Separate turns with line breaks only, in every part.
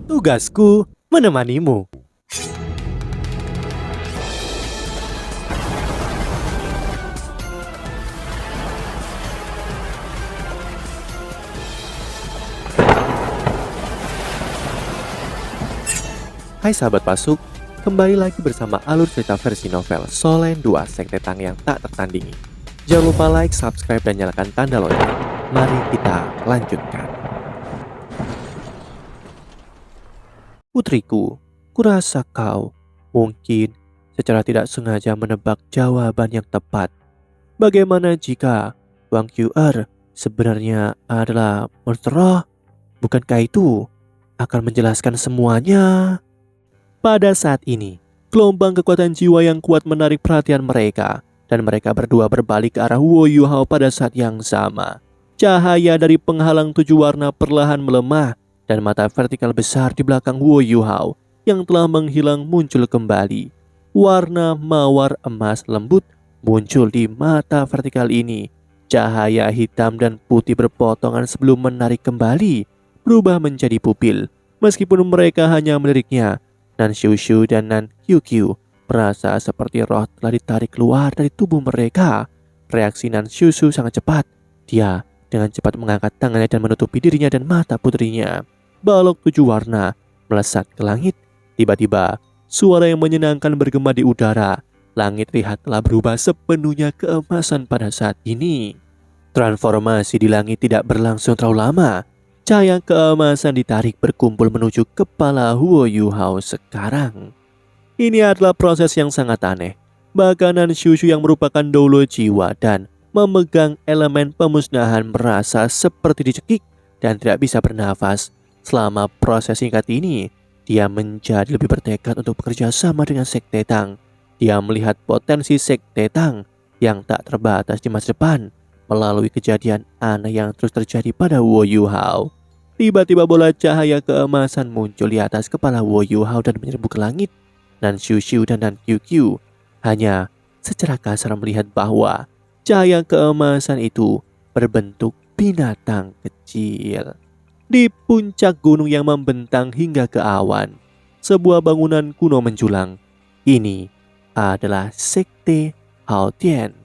Tugasku menemanimu. Hai sahabat Pasuk, kembali lagi bersama alur cerita versi novel Solen 2 Sekte Tang yang tak tertandingi. Jangan lupa like, subscribe, dan nyalakan tanda lonceng. Mari kita lanjutkan. Putriku, kurasa kau mungkin secara tidak sengaja menebak jawaban yang tepat. Bagaimana jika Wang Yu'er sebenarnya adalah monster roh? Bukankah itu akan menjelaskan semuanya? Pada saat ini, gelombang kekuatan jiwa yang kuat menarik perhatian mereka, dan mereka berdua berbalik ke arah Wo Yuhao pada saat yang sama. Cahaya dari penghalang 7 warna perlahan melemah, dan mata vertikal besar di belakang Wo Yuhao yang telah menghilang muncul kembali. Warna mawar emas lembut muncul di mata vertikal ini. Cahaya hitam dan putih berpotongan sebelum menarik kembali, berubah menjadi pupil. Meskipun mereka hanya meliriknya, Nan Xiushu dan Nan Qiuqiu merasa seperti roh telah ditarik keluar dari tubuh mereka. Reaksi Nan Xiushu sangat cepat. Dia dengan cepat mengangkat tangannya dan menutupi dirinya dan mata putrinya. Balok 7 warna melesat ke langit. Tiba-tiba, suara yang menyenangkan bergema di udara. Langit terlihat telah berubah sepenuhnya keemasan pada saat ini. Transformasi di langit tidak berlangsung terlalu lama. Cahaya keemasan ditarik berkumpul menuju kepala Wo Yuhao sekarang. Ini adalah proses yang sangat aneh. Bahkan Nan Xiushu yang merupakan doula jiwa dan memegang elemen pemusnahan merasa seperti dicekik dan tidak bisa bernafas. Selama proses singkat ini, dia menjadi lebih bertekad untuk bekerja sama dengan Sekte Tang. Dia melihat potensi Sekte Tang yang tak terbatas di masa depan melalui kejadian aneh yang terus terjadi pada Wo Yuhao. Tiba-tiba bola cahaya keemasan muncul di atas kepala Wo Yuhao dan menyerbu ke langit. Nan Xiushu dan Nan Qiuqiu hanya secara kasar melihat bahwa cahaya keemasan itu berbentuk binatang kecil. Di puncak gunung yang membentang hingga ke awan, sebuah bangunan kuno menjulang. Ini adalah Sekte Haotian.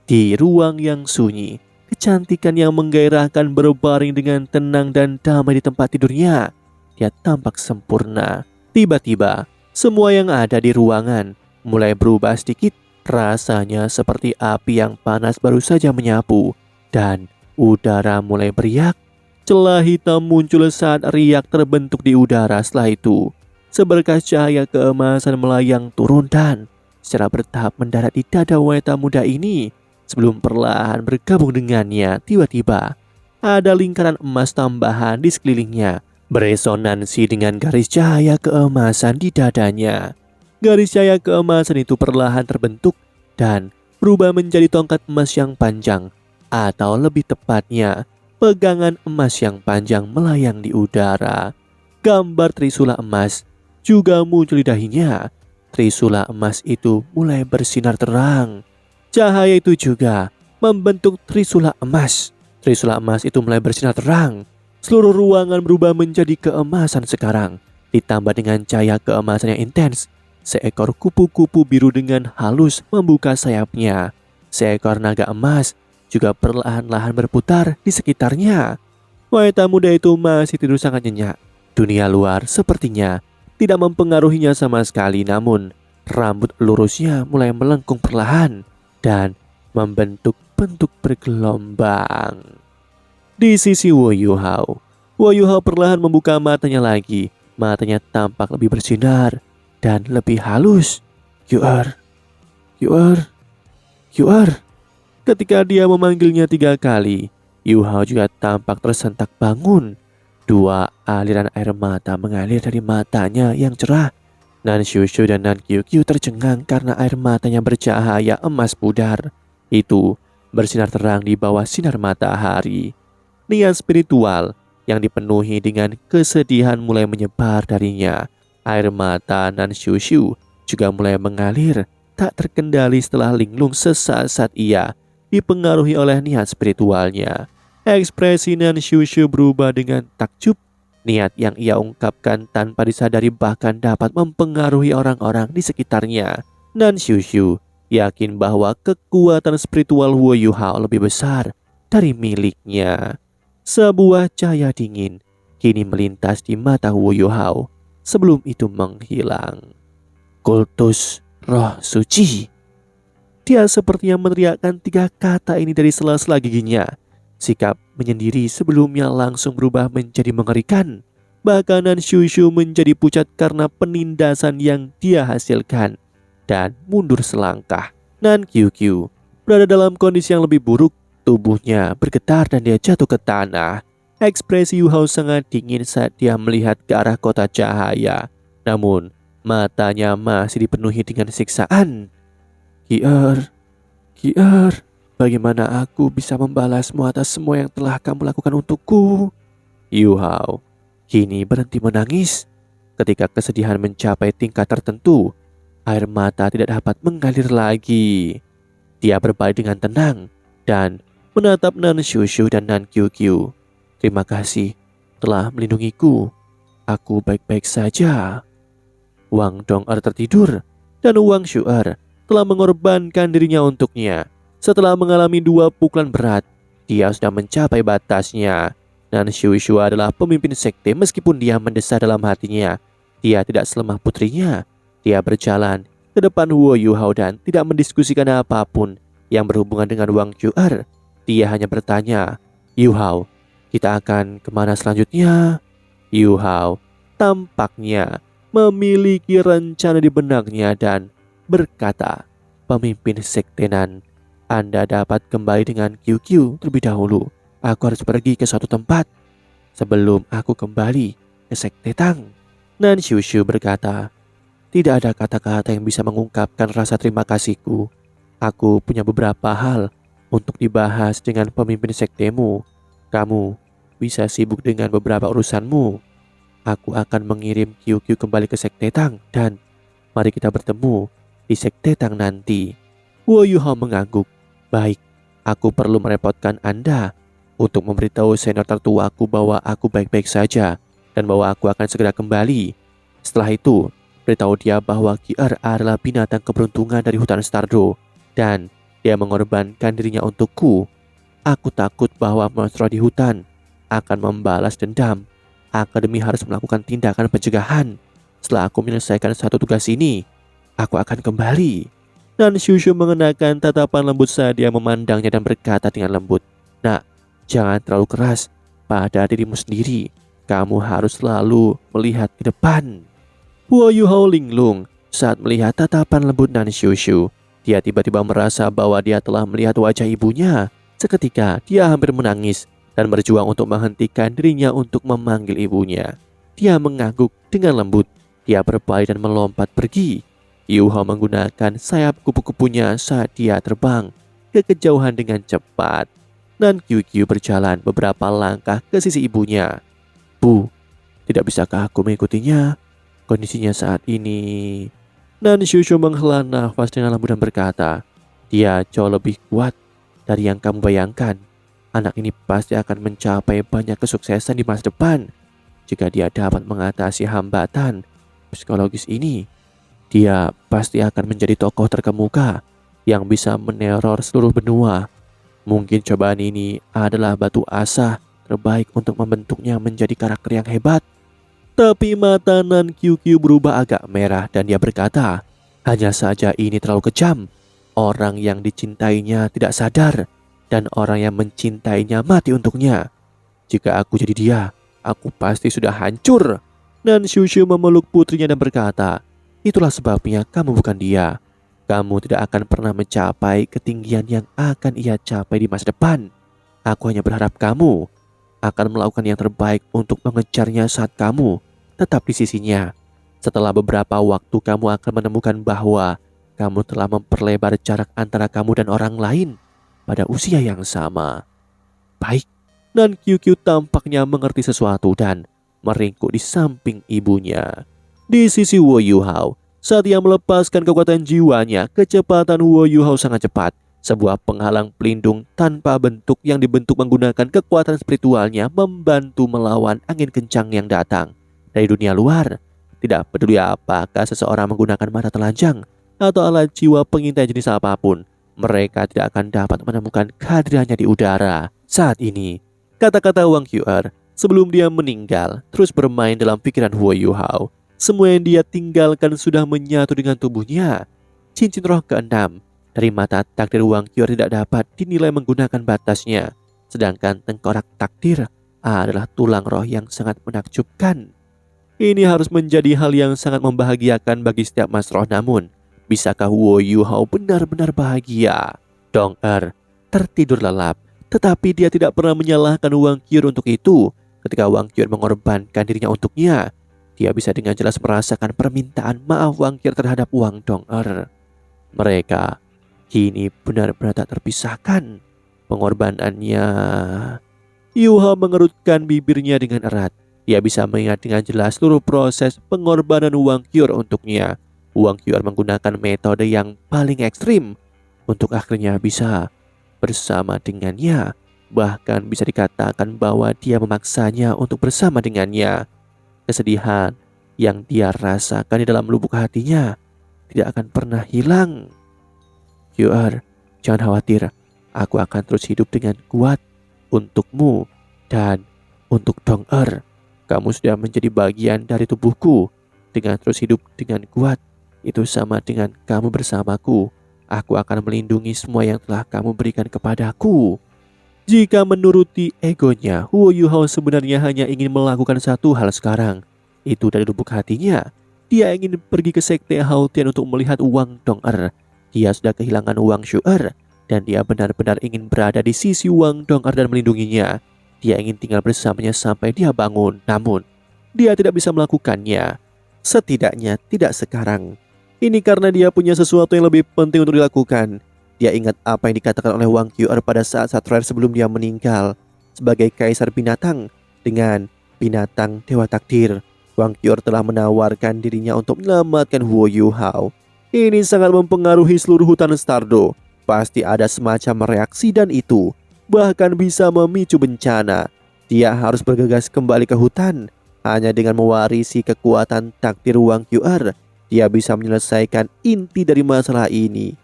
Di ruang yang sunyi, kecantikan yang menggairahkan berbaring dengan tenang dan damai di tempat tidurnya. Dia tampak sempurna. Tiba-tiba, semua yang ada di ruangan mulai berubah sedikit. Rasanya seperti api yang panas baru saja menyapu. Dan udara mulai beriak. Celah hitam muncul saat riak terbentuk di udara. Setelah itu, seberkas cahaya keemasan melayang turun dan secara bertahap mendarat di dada wanita muda ini. Sebelum perlahan bergabung dengannya, tiba-tiba ada lingkaran emas tambahan di sekelilingnya, beresonansi dengan garis cahaya keemasan di dadanya. Garis cahaya keemasan itu perlahan terbentuk dan berubah menjadi tongkat emas yang panjang, atau lebih tepatnya, pegangan emas yang panjang melayang di udara. Gambar trisula emas juga muncul di dahinya. Trisula emas itu mulai bersinar terang. Cahaya itu juga membentuk trisula emas. Trisula emas itu mulai bersinar terang. Seluruh ruangan berubah menjadi keemasan sekarang. Ditambah dengan cahaya keemasan yang intens, seekor kupu-kupu biru dengan halus membuka sayapnya. Seekor naga emas juga perlahan-lahan berputar di sekitarnya. Wanita muda itu masih tidur sangat nyenyak. Dunia luar sepertinya tidak mempengaruhinya sama sekali, namun rambut lurusnya mulai melengkung perlahan dan membentuk bentuk bergelombang. Di sisi Wo Yuhao perlahan membuka matanya lagi. Matanya tampak lebih bersinar dan lebih halus. Yu'er. Ketika dia memanggilnya 3 kali, Yuhao juga tampak tersentak bangun. 2 aliran air mata mengalir dari matanya yang cerah. Nan Xiushu dan Nan Qiuqiu tercengang karena air matanya bercahaya emas pudar. Itu bersinar terang di bawah sinar matahari. Niat spiritual yang dipenuhi dengan kesedihan mulai menyebar darinya. Air mata Nan Xiushu juga mulai mengalir tak terkendali setelah linglung sesaat saat ia dipengaruhi oleh niat spiritualnya. Ekspresi Nan Xiushu berubah dengan takjub. Niat yang ia ungkapkan tanpa disadari bahkan dapat mempengaruhi orang-orang di sekitarnya. Nan Xiushu yakin bahwa kekuatan spiritual Wu Yuhao lebih besar dari miliknya. Sebuah cahaya dingin kini melintas di mata Wu Yuhao sebelum itu menghilang. Kultus roh suci. Dia sepertinya meneriakkan 3 kata ini dari sela-sela giginya. Sikap menyendiri sebelumnya langsung berubah menjadi mengerikan. Bahkan Nan Xiushu menjadi pucat karena penindasan yang dia hasilkan dan mundur selangkah. Nan Qiuqiu berada dalam kondisi yang lebih buruk. Tubuhnya bergetar dan dia jatuh ke tanah. Ekspresi Yu Hao sangat dingin saat dia melihat ke arah kota cahaya. Namun matanya masih dipenuhi dengan siksaan. Kier, bagaimana aku bisa membalasmu atas semua yang telah kamu lakukan untukku? Yu Hao kini berhenti menangis. Ketika kesedihan mencapai tingkat tertentu, air mata tidak dapat mengalir lagi. Dia berbalik dengan tenang dan menatap Nan Xiushu dan Nan Qiuqiu. Terima kasih telah melindungiku. Aku baik-baik saja. Wang Dong'er tertidur dan Wang Shu'er telah mengorbankan dirinya untuknya. Setelah mengalami 2 pukulan berat, dia sudah mencapai batasnya. Nan Xiushu adalah pemimpin sekte meskipun dia mendesah dalam hatinya. Dia tidak selemah putrinya. Dia berjalan ke depan Wu Yuhao dan tidak mendiskusikan apapun yang berhubungan dengan Wang Shu'er. Dia hanya bertanya, Yuhao, kita akan kemana selanjutnya? Yuhao tampaknya memiliki rencana di benaknya dan berkata, pemimpin sekte Nan, Anda dapat kembali dengan Qiuqiu terlebih dahulu. Aku harus pergi ke suatu tempat sebelum aku kembali ke sekte Tang. Nan Xiushu berkata, tidak ada kata-kata yang bisa mengungkapkan rasa terima kasihku. Aku punya beberapa hal untuk dibahas dengan pemimpin sektemu. Kamu bisa sibuk dengan beberapa urusanmu. Aku akan mengirim Qiuqiu kembali ke sekte Tang dan mari kita bertemu di sekte Tang nanti. Wu Yuhao mengangguk. Baik, aku perlu merepotkan Anda untuk memberitahu senior tertuaku bahwa aku baik-baik saja dan bahwa aku akan segera kembali. Setelah itu, beritahu dia bahwa Kier adalah binatang keberuntungan dari hutan Stardo dan dia mengorbankan dirinya untukku. Aku takut bahwa monster di hutan akan membalas dendam. Akademi harus melakukan tindakan pencegahan. Setelah aku menyelesaikan satu tugas ini, aku akan kembali. Nan Xiushu mengenakan tatapan lembut saat dia memandangnya dan berkata dengan lembut, Nak, jangan terlalu keras pada dirimu sendiri. Kamu harus selalu melihat ke depan. Wu Yuhao linglung saat melihat tatapan lembut Nan Xiushu. Dia tiba-tiba merasa bahwa dia telah melihat wajah ibunya. Seketika dia hampir menangis dan berjuang untuk menghentikan dirinya untuk memanggil ibunya. Dia mengangguk dengan lembut. Dia berbalik dan melompat pergi. Yu Hao menggunakan sayap kupu-kupunya saat dia terbang ke kejauhan dengan cepat. Nan Qiuqiu berjalan beberapa langkah ke sisi ibunya. Bu, tidak bisakah aku mengikutinya? Kondisinya saat ini. Nan Xiushu menghela nafas dengan lembut dan berkata, dia jauh lebih kuat dari yang kamu bayangkan. Anak ini pasti akan mencapai banyak kesuksesan di masa depan. Jika dia dapat mengatasi hambatan psikologis ini, dia pasti akan menjadi tokoh terkemuka yang bisa meneror seluruh benua. Mungkin cobaan ini adalah batu asah terbaik untuk membentuknya menjadi karakter yang hebat. Tapi mata Nan Qiuqiu berubah agak merah dan dia berkata, hanya saja ini terlalu kejam. Orang yang dicintainya tidak sadar dan orang yang mencintainya mati untuknya. Jika aku jadi dia, aku pasti sudah hancur. Nan Xiushu memeluk putrinya dan berkata, itulah sebabnya kamu bukan dia. Kamu tidak akan pernah mencapai ketinggian yang akan ia capai di masa depan. Aku hanya berharap kamu akan melakukan yang terbaik untuk mengejarnya saat kamu tetap di sisinya. Setelah beberapa waktu kamu akan menemukan bahwa kamu telah memperlebar jarak antara kamu dan orang lain pada usia yang sama. Baik, Nan Qiuqiu tampaknya mengerti sesuatu dan meringkuk di samping ibunya. Di sisi Wu Yuhao, saat ia melepaskan kekuatan jiwanya, kecepatan Wu Yuhao sangat cepat. Sebuah penghalang pelindung tanpa bentuk yang dibentuk menggunakan kekuatan spiritualnya membantu melawan angin kencang yang datang dari dunia luar. Tidak peduli apakah seseorang menggunakan mata telanjang atau alat jiwa pengintai jenis apapun, mereka tidak akan dapat menemukan kehadirannya di udara. Saat ini, kata-kata Wang QR sebelum dia meninggal terus bermain dalam pikiran Huo Yuhao. Semua yang dia tinggalkan sudah menyatu dengan tubuhnya. Cincin roh keenam dari mata takdir Wang QR tidak dapat dinilai menggunakan batasnya, sedangkan tengkorak takdir adalah tulang roh yang sangat menakjubkan. Ini harus menjadi hal yang sangat membahagiakan bagi setiap Mas Roh, namun bisakah Huo Yuhao benar-benar bahagia? Dong tertidur lelap, tetapi dia tidak pernah menyalahkan Wang Qur untuk itu. Ketika Wang Qur mengorbankan dirinya untuknya, dia bisa dengan jelas merasakan permintaan maaf Wang Qur terhadap Wang Dong-er. Mereka kini benar-benar tak terpisahkan. Pengorbanannya. Yuhao mengerutkan bibirnya dengan erat. Dia bisa mengingat dengan jelas seluruh proses pengorbanan Wang Qur untuknya. Wang Qur menggunakan metode yang paling ekstrim untuk akhirnya bisa bersama dengannya. Bahkan bisa dikatakan bahwa dia memaksanya untuk bersama dengannya. Kesedihan yang dia rasakan di dalam lubuk hatinya tidak akan pernah hilang. QR, jangan khawatir, aku akan terus hidup dengan kuat untukmu dan untuk Dong-er. Kamu sudah menjadi bagian dari tubuhku. Dengan terus hidup dengan kuat, itu sama dengan kamu bersamaku. Aku akan melindungi semua yang telah kamu berikan kepadaku. Jika menuruti egonya, Huo Yuhao sebenarnya hanya ingin melakukan satu hal sekarang. Itu dari lubuk hatinya. Dia ingin pergi ke sekte Haotian untuk melihat Wang Dong-er. Dia sudah kehilangan Wang Shu'er dan dia benar-benar ingin berada di sisi Wang Dong-er dan melindunginya. Dia ingin tinggal bersamanya sampai dia bangun. Namun, dia tidak bisa melakukannya. Setidaknya tidak sekarang. Ini karena dia punya sesuatu yang lebih penting untuk dilakukan. Dia ingat apa yang dikatakan oleh Wang Qur pada saat terakhir sebelum dia meninggal. Sebagai kaisar binatang dengan binatang dewa takdir, Wang Qur telah menawarkan dirinya untuk menyelamatkan Huo Yuhao. Ini sangat mempengaruhi seluruh hutan Stardo. Pasti ada semacam reaksi dan itu bahkan bisa memicu bencana. Dia harus bergegas kembali ke hutan. Hanya dengan mewarisi kekuatan takdir Wang Qur, dia bisa menyelesaikan inti dari masalah ini.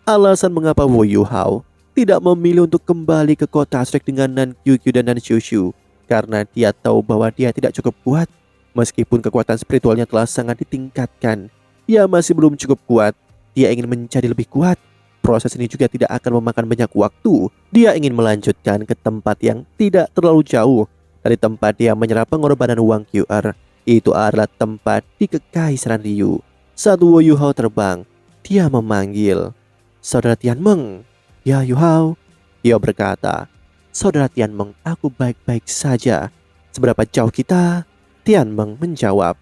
Alasan mengapa Huo Yuhao tidak memilih untuk kembali ke kota Shrek dengan Nan Kyukyu dan Nan Shushu, karena dia tahu bahwa dia tidak cukup kuat. Meskipun kekuatan spiritualnya telah sangat ditingkatkan, dia masih belum cukup kuat. Dia ingin menjadi lebih kuat. Proses ini juga tidak akan memakan banyak waktu. Dia ingin melanjutkan ke tempat yang tidak terlalu jauh dari tempat dia menyerah pengorbanan Wang Qur. Itu adalah tempat di Kekaisaran Ryu. Saat Huo Yuhao terbang, dia memanggil, "Saudara Tianmeng." "Ya Yuhao," dia berkata. "Saudara Tianmeng, aku baik-baik saja." "Seberapa jauh kita?" Tianmeng menjawab.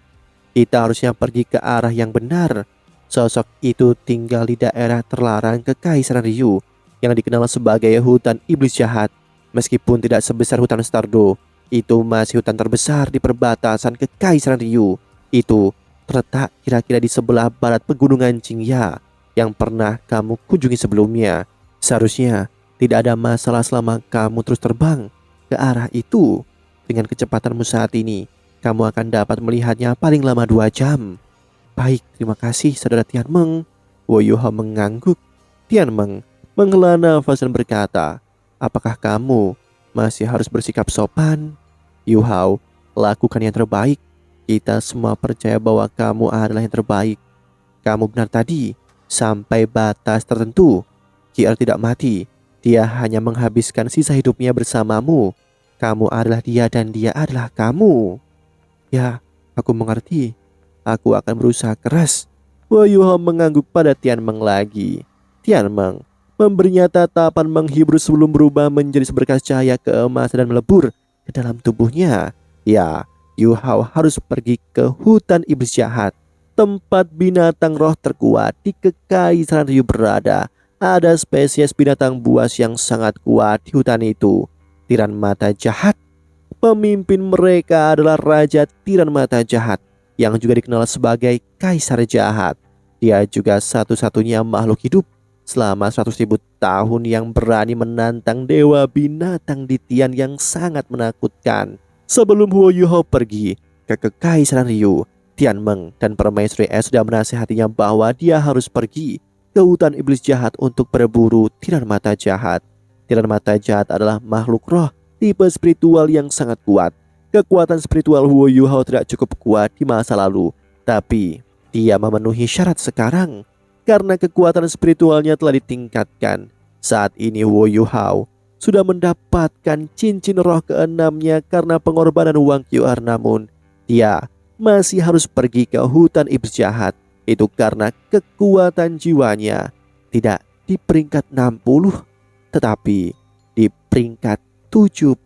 "Kita harusnya pergi ke arah yang benar." Sosok itu tinggal di daerah terlarang Kekaisaran Ryu yang dikenal sebagai hutan iblis jahat. Meskipun tidak sebesar hutan Stardo, itu masih hutan terbesar di perbatasan Kekaisaran Ryu. Itu terletak kira-kira di sebelah barat pegunungan Jingya yang pernah kamu kunjungi sebelumnya. Seharusnya tidak ada masalah selama kamu terus terbang ke arah itu. Dengan kecepatanmu saat ini, kamu akan dapat melihatnya paling lama 2 jam. "Baik, terima kasih saudara Tianmeng." Huo Yuhao mengangguk. Tianmeng menghela nafas dan berkata, "Apakah kamu masih harus bersikap sopan?" "Yuhao, lakukan yang terbaik. Kita semua percaya bahwa kamu adalah yang terbaik. Kamu benar tadi, sampai batas tertentu. Qr tidak mati. Dia hanya menghabiskan sisa hidupnya bersamamu. Kamu adalah dia dan dia adalah kamu." "Ya, aku mengerti. Aku akan berusaha keras." Huo Yuhao mengangguk pada Tianmeng lagi. Tianmeng memberinya tatapan menghibur sebelum berubah menjadi seberkas cahaya keemasan dan melebur ke dalam tubuhnya. Ya, Yuhao harus pergi ke hutan iblis jahat, tempat binatang roh terkuat di Kekaisaran Ryu berada. Ada spesies binatang buas yang sangat kuat di hutan itu. Tiran mata jahat. Pemimpin mereka adalah Raja Tiran Mata Jahat yang juga dikenal sebagai Kaisar Jahat. Dia juga satu-satunya makhluk hidup selama 100.000 tahun yang berani menantang dewa binatang di Tian yang sangat menakutkan. Sebelum Huo Yuhao pergi ke Kekaisaran Ryu, Tian Meng dan Permaisuri Es sudah menasihatinya bahwa dia harus pergi ke hutan iblis jahat untuk berburu tiran mata jahat. Tiran mata jahat adalah makhluk roh tipe spiritual yang sangat kuat. Kekuatan spiritual Huo Yuhao tidak cukup kuat di masa lalu, tapi dia memenuhi syarat sekarang karena kekuatan spiritualnya telah ditingkatkan. Saat ini Huo Yuhao sudah mendapatkan cincin roh keenamnya karena pengorbanan Wang Kyuer, namun dia masih harus pergi ke hutan iblis jahat. Itu karena kekuatan jiwanya tidak di peringkat 60, tetapi di peringkat 70.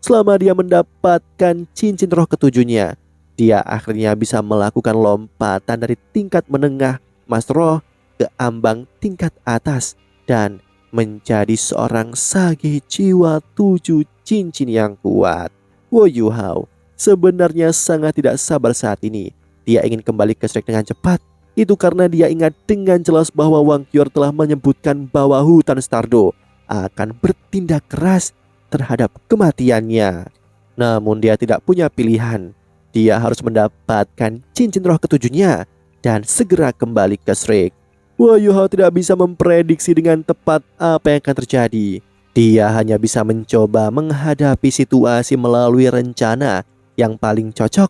Selama dia mendapatkan cincin roh ketujuhnya, dia akhirnya bisa melakukan lompatan dari tingkat menengah Mas Roh ke ambang tingkat atas dan menjadi seorang sage jiwa 7 cincin yang kuat. Wo Yuhao sebenarnya sangat tidak sabar saat ini. Dia ingin kembali ke Shrek dengan cepat. Itu karena dia ingat dengan jelas bahwa Wang Kyuer telah menyebutkan bahwa hutan Stardo akan bertindak keras terhadap kematiannya. Namun dia tidak punya pilihan. Dia harus mendapatkan cincin roh ketujuhnya dan segera kembali ke Shrek. Wo Yuhao tidak bisa memprediksi dengan tepat apa yang akan terjadi. Dia hanya bisa mencoba menghadapi situasi melalui rencana yang paling cocok.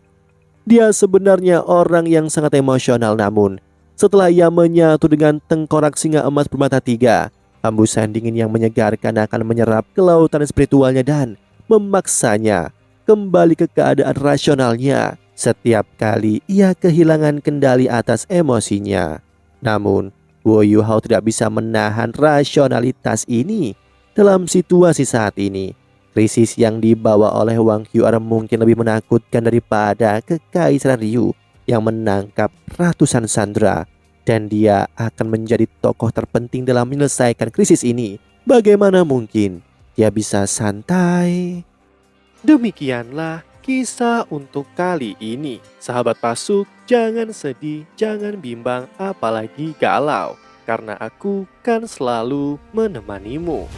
Dia sebenarnya orang yang sangat emosional, namun setelah ia menyatu dengan tengkorak singa emas bermata 3, hembusan dingin yang menyegarkan akan menyerap ke lautan spiritualnya dan memaksanya kembali ke keadaan rasionalnya setiap kali ia kehilangan kendali atas emosinya. Namun Wo Yuhao tidak bisa menahan rasionalitas ini dalam situasi saat ini. Krisis yang dibawa oleh Wang Kyuer mungkin lebih menakutkan daripada Kekaisaran Ryu yang menangkap ratusan sandera, dan dia akan menjadi tokoh terpenting dalam menyelesaikan krisis ini. Bagaimana mungkin dia bisa santai? Demikianlah kisah untuk kali ini. Sahabat Pasuk, jangan sedih, jangan bimbang, apalagi galau, karena aku kan selalu menemanimu.